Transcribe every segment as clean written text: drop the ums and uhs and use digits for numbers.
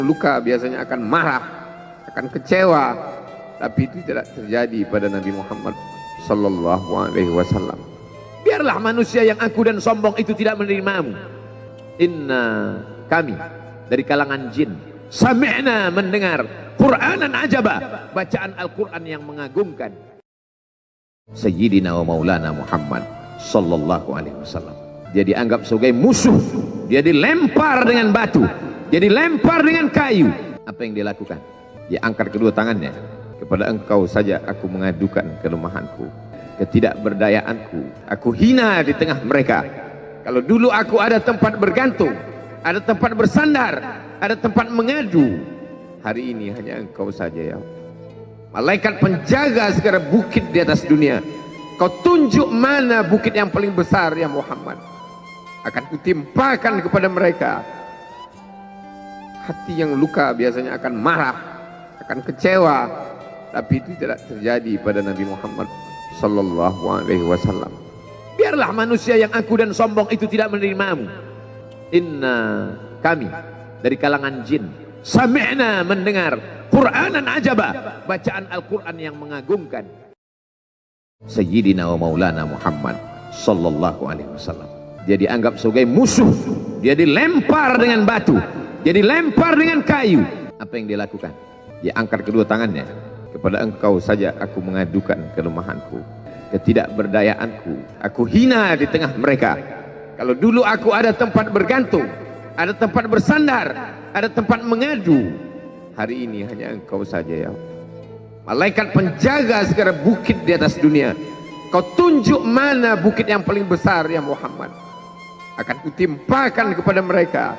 Luka biasanya akan marah, akan kecewa, tapi itu tidak terjadi pada Nabi Muhammad sallallahu alaihi wasallam. Biarlah manusia yang angkuh dan sombong itu tidak menerimamu. Inna, kami dari kalangan jin, sami'na, mendengar Qur'anan ajaba, bacaan Al-Quran yang mengagumkan. Sayyidina wa maulana Muhammad sallallahu alaihi wasallam. Dia dianggap sebagai musuh, dia dilempar dengan batu, dia dilempar dengan kayu. Apa yang dia lakukan? Dia angkat kedua tangannya. Kepada engkau saja aku mengadukan kelemahanku, ketidakberdayaanku. Aku hina di tengah mereka. Kalau dulu aku ada tempat bergantung, ada tempat bersandar, ada tempat mengadu, hari ini hanya engkau saja ya Allah. Malaikat penjaga segala bukit di atas dunia, kau tunjuk mana bukit yang paling besar ya Muhammad, akan kutimpakan kepada mereka. Hati yang luka biasanya akan marah, akan kecewa, tapi itu tidak terjadi pada Nabi Muhammad sallallahu alaihi wasallam. Biarlah manusia yang angkuh dan sombong itu tidak menerimamu. Inna, kami dari kalangan jin, sami'na, mendengar Qur'anan ajaba, bacaan Al-Quran yang mengagumkan. Sayyidina wa maulana Muhammad sallallahu alaihi wasallam. Dia dianggap sebagai musuh, dia dilempar dengan batu, dia dilempar dengan kayu. Apa yang dia lakukan? Dia angkat kedua tangannya. Kepada engkau saja aku mengadukan kelemahanku, ketidakberdayaanku. Aku hina di tengah mereka. Kalau dulu aku ada tempat bergantung, ada tempat bersandar, ada tempat mengadu, hari ini hanya engkau saja ya Allah. Malaikat penjaga segala bukit di atas dunia, kau tunjuk mana bukit yang paling besar ya Muhammad, akan kutimpakan kepada mereka.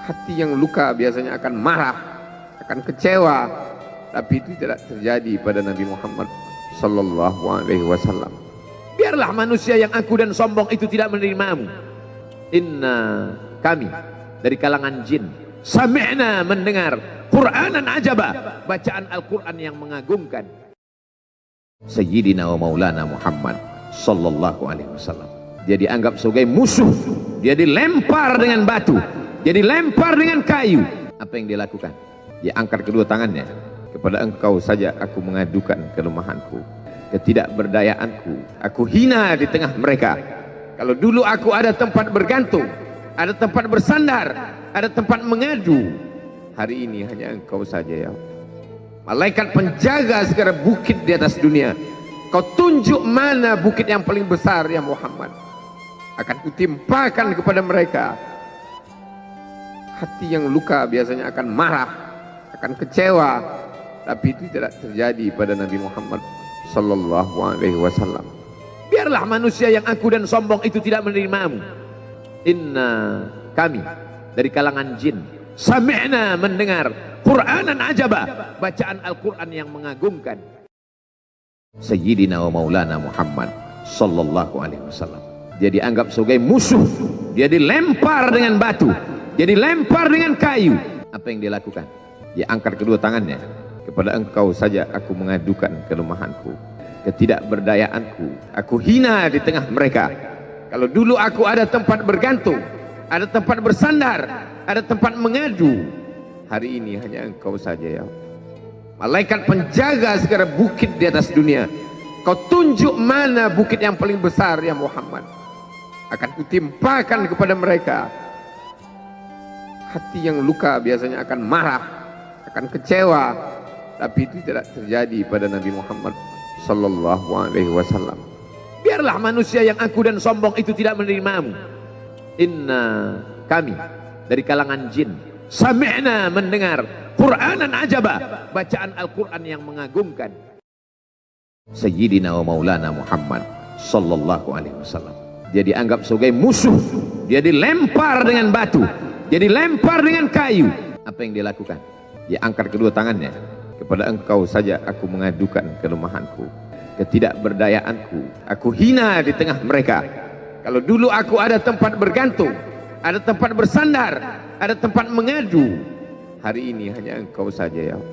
Hati yang luka biasanya akan marah, akan kecewa, tapi itu tidak terjadi pada Nabi Muhammad sallallahu alaihi wasallam. Biarlah manusia yang angkuh dan sombong itu tidak menerimamu. Inna, kami dari kalangan jin, sami'na, mendengar Qur'anan ajaba, bacaan Al-Quran yang mengagumkan. Sayyidina wa maulana Muhammad sallallahu alaihi wasallam. Dia dianggap sebagai musuh, dia dilempar dengan batu, dia dilempar dengan kayu. Apa yang dia lakukan? Dia angkat kedua tangannya. Kepada engkau saja aku mengadukan kelemahanku, ketidakberdayaanku. Aku hina di tengah mereka. Kalau dulu aku ada tempat bergantung, ada tempat bersandar, ada tempat mengadu, hari ini hanya engkau saja ya Allah. Malaikat penjaga segala bukit di atas dunia, kau tunjuk mana bukit yang paling besar ya Muhammad, akan kutimpakan kepada mereka. Hati yang luka biasanya akan marah, akan kecewa, tapi itu tidak terjadi pada Nabi Muhammad sallallahu alaihi wasallam. Biarlah manusia yang angkuh dan sombong itu tidak menerimamu. Inna, kami dari kalangan jin, sami'na, mendengar Qur'anan ajaba, bacaan Al-Quran yang mengagumkan. Sayyidina wa maulana Muhammad sallallahu alaihi wasallam. Dia dianggap sebagai musuh, dia dilempar dengan batu, dia dilempar dengan kayu. Apa yang dia lakukan? Dia angkat kedua tangannya. Kepada engkau saja aku mengadukan kelemahanku, ketidakberdayaanku. Aku hina di tengah mereka. Kalau dulu aku ada tempat bergantung, ada tempat bersandar, ada tempat mengadu, hari ini hanya engkau saja ya Allah. Malaikat penjaga segala bukit di atas dunia, kau tunjuk mana bukit yang paling besar ya Muhammad, akan kutimpakan kepada mereka. Hati yang luka biasanya akan marah, akan kecewa, tapi itu tidak terjadi pada Nabi Muhammad sallallahu alaihi wasallam. Biarlah manusia yang angkuh dan sombong itu tidak menerimamu. Inna, kami dari kalangan jin, sami'na, mendengar Qur'anan ajaba, bacaan Al-Quran yang mengagumkan. Sayyidina wa maulana Muhammad sallallahu alaihi wasallam. Dia dianggap sebagai musuh, dia dilempar dengan batu, dia dilempar dengan kayu. Apa yang dia lakukan? Dia angkat kedua tangannya. Kepada engkau saja aku mengadukan kelemahanku, ketidakberdayaanku. Aku hina di tengah mereka. Kalau dulu aku ada tempat bergantung, ada tempat bersandar, ada tempat mengadu, hari ini hanya engkau saja ya Allah.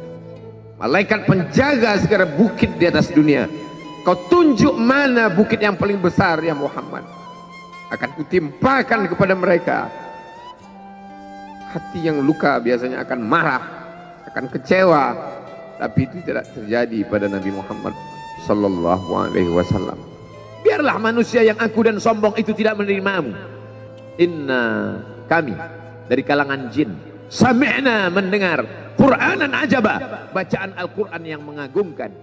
Malaikat penjaga segala bukit di atas dunia, kau tunjuk mana bukit yang paling besar ya Muhammad, akan kutimpakan kepada mereka. Hati yang luka biasanya akan marah, akan kecewa, tapi itu tidak terjadi pada Nabi Muhammad sallallahu alaihi wasallam. Biarlah manusia yang angkuh dan sombong itu tidak menerimamu. Inna, kami dari kalangan jin, sami'na, mendengar Qur'anan ajaba, bacaan Al-Quran yang mengagumkan.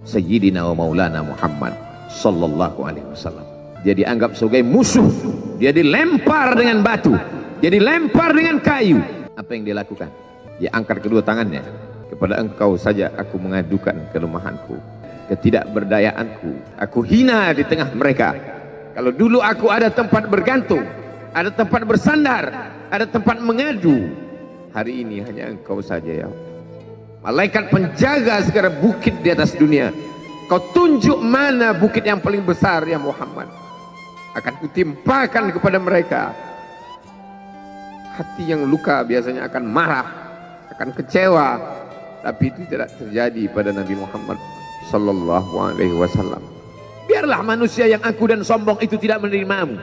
Sayyidina wa Maulana Muhammad sallallahu alaihi wasallam. Dia dianggap sebagai musuh, dia dilempar dengan batu, dia dilempar dengan kayu. Apa yang dia lakukan? Dia angkat kedua tangannya, kepada engkau saja aku mengadukan kelemahanku, ketidakberdayaanku. Aku hina di tengah mereka. Kalau dulu aku ada tempat bergantung, ada tempat bersandar, ada tempat mengadu, hari ini hanya engkau saja ya Allah. Malaikat penjaga segala bukit di atas dunia, kau tunjuk mana bukit yang paling besar ya Muhammad, akan kutimpakan kepada mereka. Hati yang luka biasanya akan marah, akan kecewa, tapi itu tidak terjadi pada Nabi Muhammad sallallahu alaihi wasallam. Biarlah manusia yang angkuh dan sombong itu tidak menerimamu.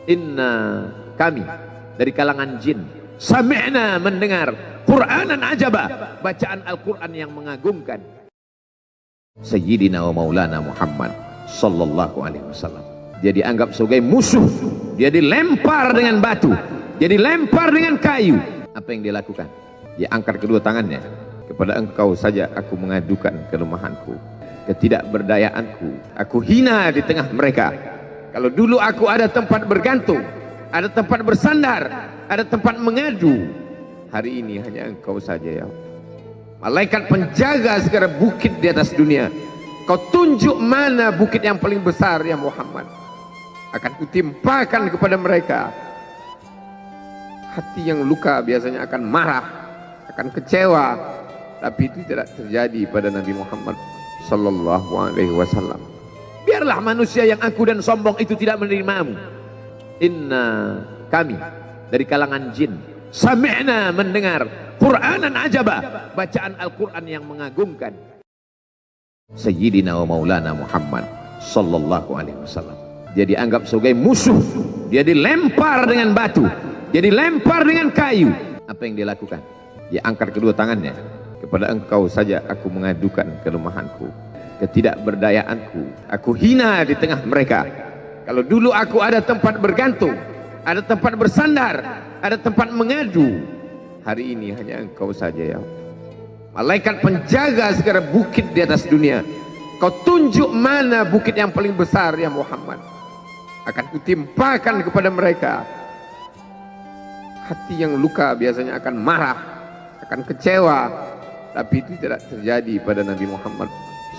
Inna, kami dari kalangan jin, sami'na, mendengar Qur'anan ajaba, bacaan Al-Quran yang mengagumkan. Sayyidina wa Maulana Muhammad sallallahu alaihi wasallam. Dia dianggap sebagai musuh, dia dilempar dengan batu, dia dilempar dengan kayu. Apa yang dia lakukan? Dia angkat kedua tangannya, kepada engkau saja aku mengadukan kelemahanku, ketidakberdayaanku. Aku hina di tengah mereka. Kalau dulu aku ada tempat bergantung, ada tempat bersandar, ada tempat mengadu, hari ini hanya engkau saja ya Allah. Malaikat penjaga segala bukit di atas dunia, kau tunjuk mana bukit yang paling besar ya Muhammad, akan kutimpakan kepada mereka. Hati yang luka biasanya akan marah, akan kecewa, tapi itu tidak terjadi pada Nabi Muhammad sallallahu alaihi wasallam. Biarlah manusia yang angkuh dan sombong itu tidak menerimamu. Inna, kami dari kalangan jin, sami'na, mendengar Qur'anan ajaba, bacaan Al-Quran yang mengagumkan. Sayyidina wa Maulana Muhammad sallallahu alaihi wasallam. Dia dianggap sebagai musuh, dia dilempar dengan batu, dia dilempar dengan kayu. Apa yang dia lakukan? Dia angkat kedua tangannya, kepada engkau saja aku mengadukan kelemahanku, ketidakberdayaanku. Aku hina di tengah mereka. Kalau dulu aku ada tempat bergantung, ada tempat bersandar, ada tempat mengadu, hari ini hanya engkau saja ya Allah. Malaikat penjaga segala bukit di atas dunia, kau tunjuk mana bukit yang paling besar ya Muhammad, akan kutimpakan kepada mereka. Hati yang luka biasanya akan marah, akan kecewa, tapi itu tidak terjadi pada Nabi Muhammad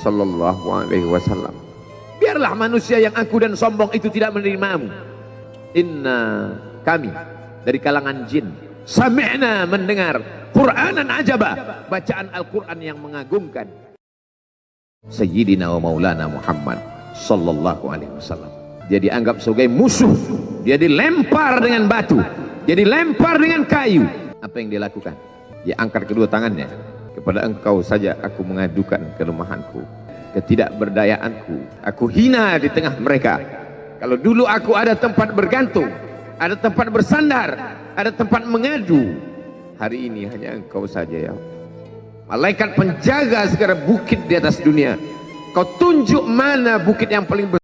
sallallahu alaihi wasallam. Biarlah manusia yang angkuh dan sombong itu tidak menerimamu. Inna, kami dari kalangan jin, sami'na, mendengar Qur'anan ajaba, bacaan Al-Quran yang mengagumkan. Sayyidina wa Maulana Muhammad sallallahu alaihi wasallam. Dia dianggap sebagai musuh, dia dilempar dengan batu, dia dilempar dengan kayu. Apa yang dia lakukan? Dia angkat kedua tangannya, kepada engkau saja aku mengadukan kelemahanku, ketidakberdayaanku. Aku hina di tengah mereka. Kalau dulu aku ada tempat bergantung, ada tempat bersandar, ada tempat mengadu, hari ini hanya engkau saja ya Allah. Malaikat penjaga segala bukit di atas dunia, kau tunjuk mana bukit yang paling besar.